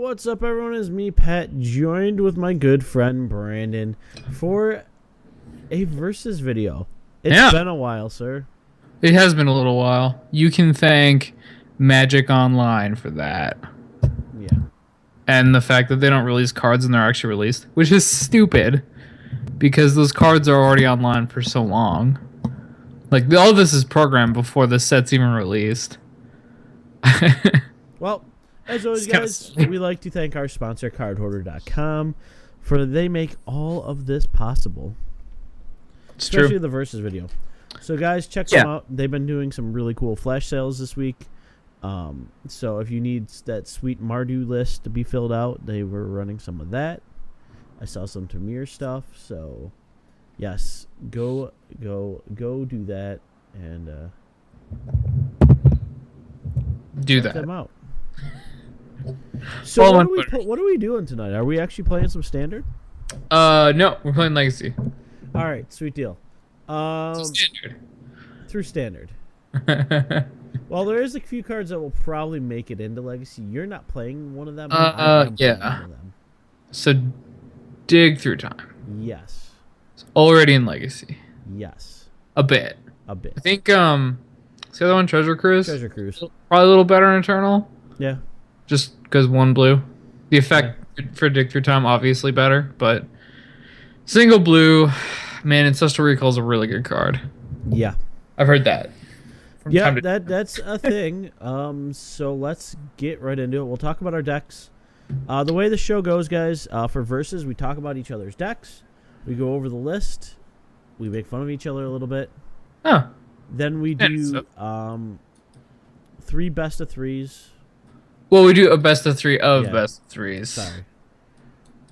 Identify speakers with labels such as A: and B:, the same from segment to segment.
A: What's up, everyone? It's me, Pat, joined with my good friend Brandon for a versus video. It's been a while, sir.
B: It has been a little while. You can thank Magic Online for that.
A: Yeah.
B: And the fact that they don't release cards when they're actually released, which is stupid because those cards are already online for so long. Like, all of this is programmed before the set's even released.
A: Well, as always, guys, we like to thank our sponsor, cardhoarder.com, for they make all of this possible.
B: It's
A: especially
B: true.
A: The versus video. So, guys, check them out. They've been doing some really cool flash sales this week. So if you need that sweet Mardu list to be filled out, they were running some of that. I saw some Tamir stuff. So, yes, go do that and
B: Do
A: check
B: that.
A: them out. So what are we doing tonight? Are we actually playing some standard?
B: No, we're playing Legacy.
A: All right, sweet deal.
B: Standard.
A: Through standard. Well, there is a few cards that will probably make it into Legacy. You're not playing one of them. I am playing one of them.
B: So, dig through time.
A: Yes.
B: It's already in Legacy.
A: Yes.
B: A bit.
A: A bit.
B: I think what's the other one? Treasure Cruise.
A: Treasure Cruise.
B: Probably a little better in Eternal.
A: Yeah.
B: Just because one blue. The effect for dig through time obviously better, but single blue, man, Ancestral Recall is a really good card.
A: Yeah.
B: I've heard that.
A: Yeah, that's a thing. So let's get right into it. We'll talk about our decks. The way the show goes, guys, for versus, we talk about each other's decks. We go over the list. We make fun of each other a little bit.
B: Oh.
A: Then we do 3 best of 3s.
B: Well, we do a best of 3 of best of 3s.
A: Sorry.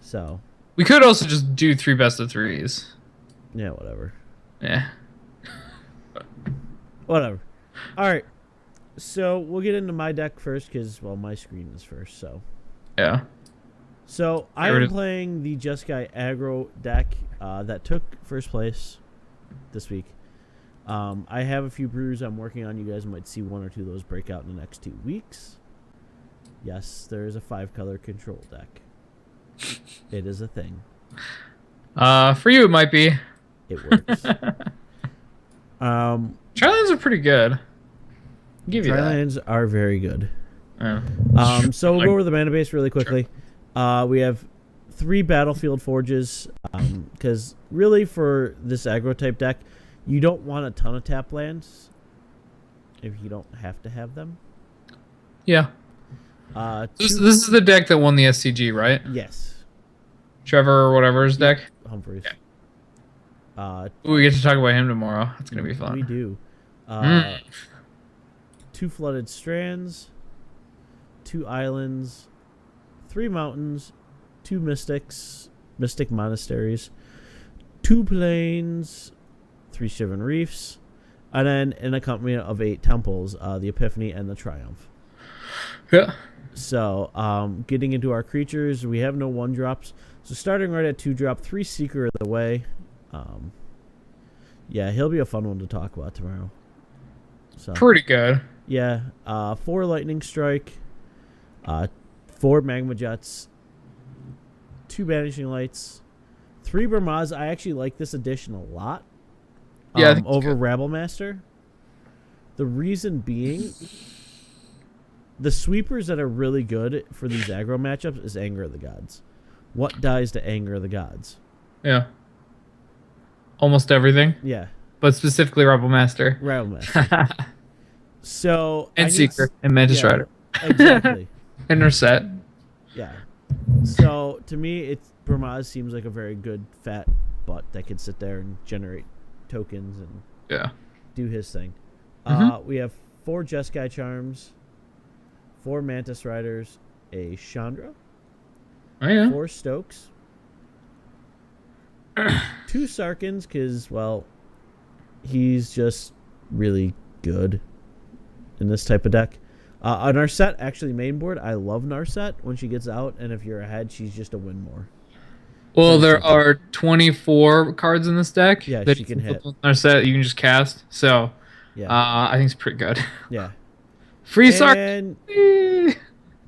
A: So.
B: We could also just do 3 best of 3s.
A: Yeah, whatever.
B: Yeah.
A: Whatever. All right. So we'll get into my deck first because, well, my screen is first. So.
B: Yeah.
A: So I am playing the Jeskai Aggro deck that took first place this week. I have a few brews I'm working on. You guys might see 1 or 2 of those break out in the next 2 weeks. Yes, there is a 5-color control deck. It is a thing.
B: For you, it might be.
A: It works.
B: Trilands are pretty good. Give you
A: Trilands are very good.
B: Yeah.
A: So we'll go over the mana base really quickly. We have 3 Battlefield Forges. Because really for this aggro type deck, you don't want a ton of tap lands if you don't have to have them.
B: Yeah. This is the deck that won the SCG, right?
A: Yes.
B: Trevor or whatever's deck?
A: Humphreys.
B: Yeah. We get to talk about him tomorrow. It's going to be fun.
A: We do. 2 Flooded Strands, 2 Islands, 3 Mountains, 2 Mystic Monasteries, 2 Plains, 3 Shivan Reefs, and then an accompaniment of 8 Temples, the Epiphany and the Triumph.
B: Yeah.
A: So, getting into our creatures, we have no 1-drops. So starting right at 2-drop, 3 Seeker of the Way. Yeah, he'll be a fun one to talk about tomorrow. So
B: pretty good.
A: Yeah, 4 Lightning Strike, 4 Magma Jets, 2 Banishing Lights, 3 Brahmas. I actually like this addition a lot.
B: Yeah,
A: over Rabble Master. The reason being, the sweepers that are really good for these aggro matchups is Anger of the Gods. What dies to Anger of the Gods?
B: Yeah. Almost everything.
A: Yeah.
B: But specifically Rebel Master.
A: Rebel Master. So
B: and Seeker and Mantis Rider.
A: Exactly.
B: And Narset.
A: Yeah. So to me, Brahmaz seems like a very good fat butt that can sit there and generate tokens and do his thing. We have 4 Jeskai Charms, 4 Mantis Riders, a Chandra, 4 Stokes, 2 Sarkans because, well, he's just really good in this type of deck. Narset, actually main board. I love Narset when she gets out, and if you're ahead, she's just a win more.
B: Well, there are 24 cards in this deck.
A: Yeah,
B: that
A: she can hit.
B: Narset, you can just cast. So,
A: yeah,
B: I think it's pretty good.
A: Yeah.
B: Free Sark.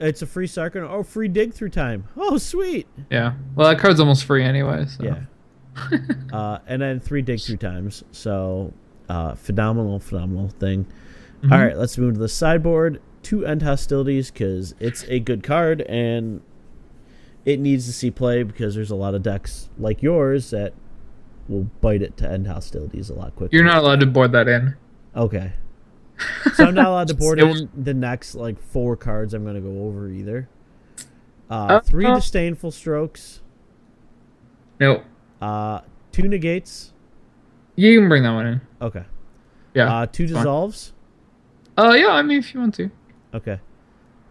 A: It's a free star card. Oh, free dig through time. Oh, sweet.
B: Yeah. Well, that card's almost free anyway. So.
A: Yeah. And then 3 dig through times. So, phenomenal thing.
B: Mm-hmm.
A: All right, let's move to the sideboard. 2 End Hostilities because it's a good card and it needs to see play because there's a lot of decks like yours that will bite it to End Hostilities a lot quicker.
B: You're not allowed to board that in.
A: Okay. So I'm not allowed to board in the next 4 cards I'm going to go over either. 3 Disdainful Strokes.
B: Nope.
A: 2 Negates.
B: You can bring that one in.
A: Okay.
B: Yeah.
A: 2 Dissolves.
B: Yeah, I mean, if you want to.
A: Okay.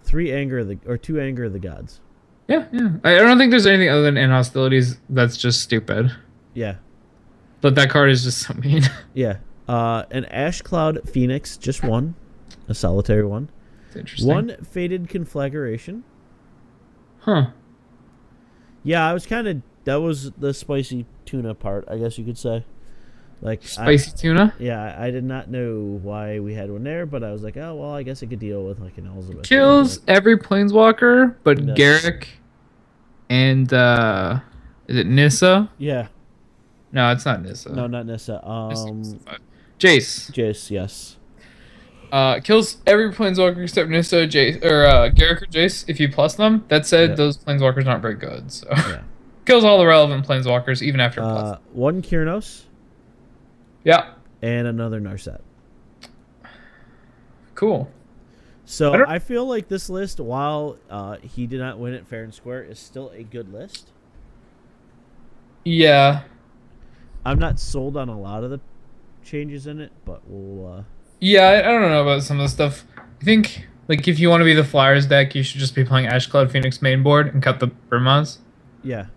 A: 2 Anger of the Gods.
B: Yeah. I don't think there's anything other than in hostilities that's just stupid.
A: Yeah.
B: But that card is just so mean.
A: Yeah. An Ash Cloud Phoenix, just 1. A solitary one.
B: That's interesting.
A: 1 Fated Conflagration.
B: Huh.
A: Yeah, that was the spicy tuna part, I guess you could say.
B: Spicy tuna?
A: Yeah, I did not know why we had one there, but I was like, oh, well, I guess I could deal with an Elizabeth.
B: Kills every planeswalker, but
A: No.
B: Garrick and, is it Nissa?
A: Yeah.
B: No, it's not Nissa.
A: No, not Nissa.
B: Jace,
A: yes.
B: Kills every planeswalker except Nissa, Jace, or Garrick or Jace if you plus them. That said, those planeswalkers aren't very good, so...
A: Yeah.
B: Kills all the relevant planeswalkers, even after plus.
A: 1 Kyrnos.
B: Yeah.
A: And another Narset.
B: Cool.
A: So I feel like this list, while he did not win it fair and square, is still a good list.
B: Yeah.
A: I'm not sold on a lot of the changes in it, but we'll...
B: Yeah, I don't know about some of the stuff. I think, if you want to be the Flyers deck, you should just be playing Ash Cloud Phoenix main board and cut the Brimaz.
A: Yeah.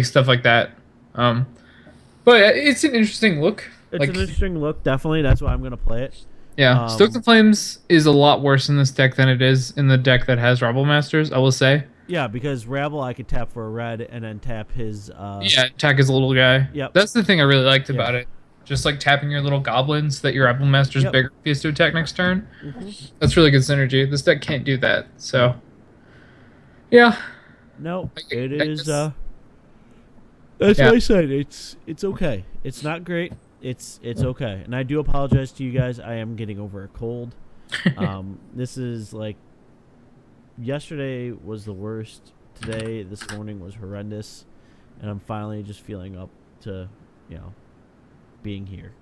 B: Stuff like that. But it's an interesting look.
A: It's an interesting look, definitely. That's why I'm going to play it.
B: Yeah, Stoke the Flames is a lot worse in this deck than it is in the deck that has Rabble Masters, I will say.
A: Yeah, because Rabble I could tap for a red and then tap his...
B: Yeah, attack his little guy.
A: Yep.
B: That's the thing I really liked about it. Just tapping your little goblins so that your Rabble Master's bigger if he has to attack next turn.
A: Mm-hmm.
B: That's really good synergy. This deck can't do that, so... Yeah.
A: No, it is... That's what I said. It's okay. It's not great. It's okay. And I do apologize to you guys. I am getting over a cold. This is yesterday was the worst. Today, this morning was horrendous. And I'm finally just feeling up to, being here.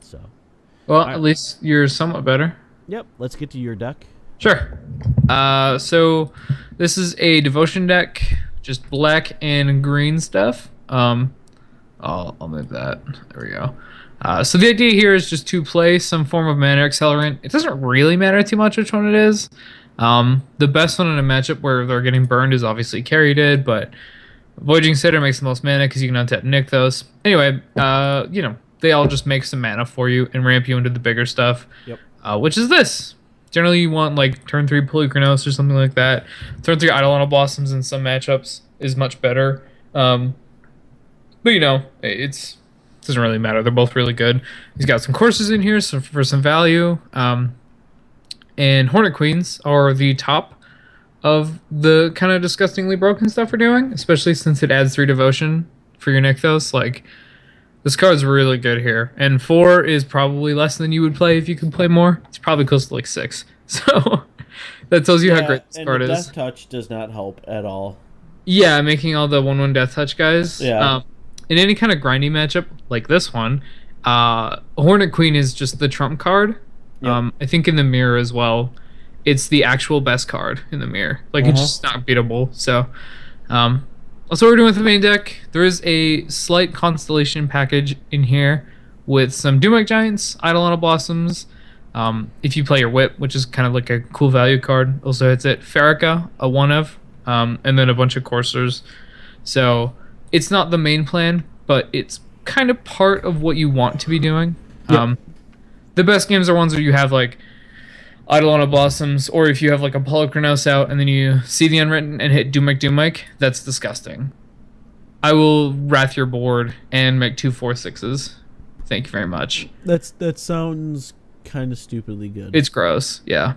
A: So.
B: Well, at least you're somewhat better.
A: Yep. Let's get to your deck.
B: Sure. So this is a devotion deck, just black and green stuff. I'll move that. There we go. So the idea here is just to play some form of mana accelerant. It doesn't really matter too much which one it is. The best one in a matchup where they're getting burned is obviously Carry did, but Voyaging Sitter makes the most mana because you can untap Nykthos. Anyway, they all just make some mana for you and ramp you into the bigger stuff.
A: Yep.
B: Which is this. Generally, you want turn 3 Polychronos or something like that. Turn 3 Eidolon Blossoms in some matchups is much better. But it doesn't really matter. They're both really good. He's got some courses in here for some value. And Hornet Queens are the top of the kind of disgustingly broken stuff we're doing, especially since it adds 3 devotion for your Nykthos. This card's really good here. And 4 is probably less than you would play if you could play more. It's probably close to 6. So that tells you how great this card is.
A: Death Touch does not help at all.
B: Yeah, making all the 1/1 Death Touch guys.
A: Yeah.
B: In any kind of grindy matchup like this one, Hornet Queen is just the trump card. Yep. I think in the mirror as well, it's the actual best card in the mirror. It's just not beatable. So that's what we're doing with the main deck. There is a slight Constellation package in here with some Doomite Giants, Eidolon Blossoms. If you play your Whip, which is kind of a cool value card, also hits it. Farrakha, a 1-of, and then a bunch of Coursers. So it's not the main plan, but it's kind of part of what you want to be doing. Yep. The best games are ones where you have Eidolon Blossoms, or if you have a Polychronos out and then you see the Unwritten and hit Doomike, that's disgusting. I will wrath your board and make 2 4/6s. Thank you very much.
A: That sounds kind of stupidly good.
B: It's gross, yeah.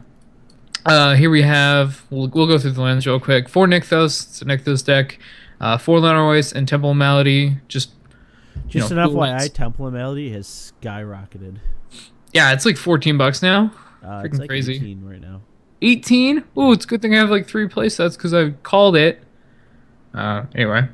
B: Here we have, we'll go through the lands real quick. 4 Nykthos, it's a Nykthos deck. 4 Lenorwise and Temple of Malady. Just
A: an FYI, Temple of Malady has skyrocketed.
B: Yeah, it's like $14 now.
A: Freaking it's like crazy. 18 right now.
B: 18? Ooh, it's a good thing I have like 3 playsets because I called it. Anyway.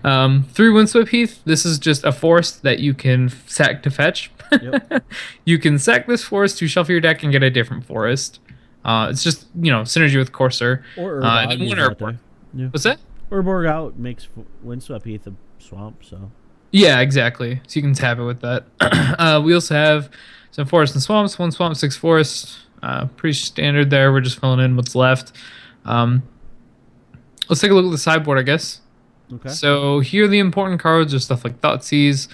B: 3 Windswept Heath. This is just a forest that you can sack to fetch. Yep. You can sack this forest to shuffle your deck and get a different forest. It's just, synergy with Courser.
A: Or
B: yeah. What's that?
A: Urborg out makes Windswept Heath a swamp, so.
B: Yeah, exactly. So you can tap it with that. We also have some forests and swamps. 1 swamp, 6 forests. Pretty standard there. We're just filling in what's left. Let's take a look at the sideboard, I guess.
A: Okay.
B: So here are the important cards. There's stuff like Thoughtseize.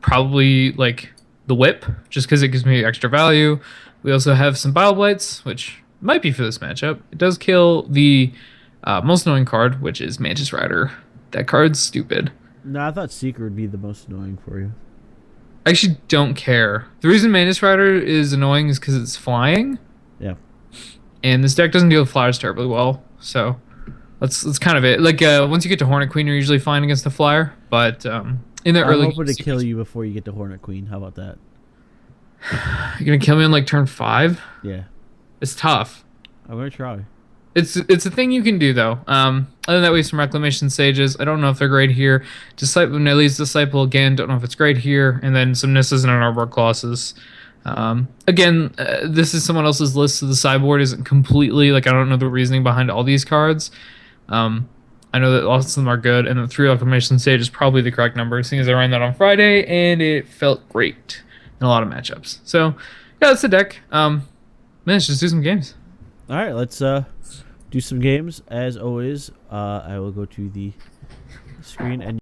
B: Probably like the Whip, just because it gives me extra value. We also have some Bile Blights, which might be for this matchup. It does kill the most annoying card, which is Mantis Rider. That card's stupid.
A: No, I thought Seeker would be the most annoying for you.
B: I actually don't care. The reason Mantis Rider is annoying is because it's flying.
A: Yeah.
B: And this deck doesn't deal with flyers terribly well, so that's kind of it. Like once you get to Hornet Queen, you're usually fine against the flyer, but in the early.
A: I'm hoping to kill you before you get to Hornet Queen. How about that?
B: You're gonna kill me on like turn 5?
A: Yeah.
B: It's tough.
A: I'm gonna try.
B: It's a thing you can do though. Other than that, we have some Reclamation Sages. I don't know if they're great here. Nelly's Disciple again. Don't know if it's great here. And then some Nissas and an Arbor Colossus. Again, this is someone else's list, so the sideboard isn't completely like I don't know the reasoning behind all these cards. I know that lots of them are good, and the 3 Reclamation Sage is probably the correct number, seeing as I ran that on Friday and it felt great in a lot of matchups. So yeah, that's the deck. Let's just do some games.
A: All right, let's do some games. As always, I will go to the screen and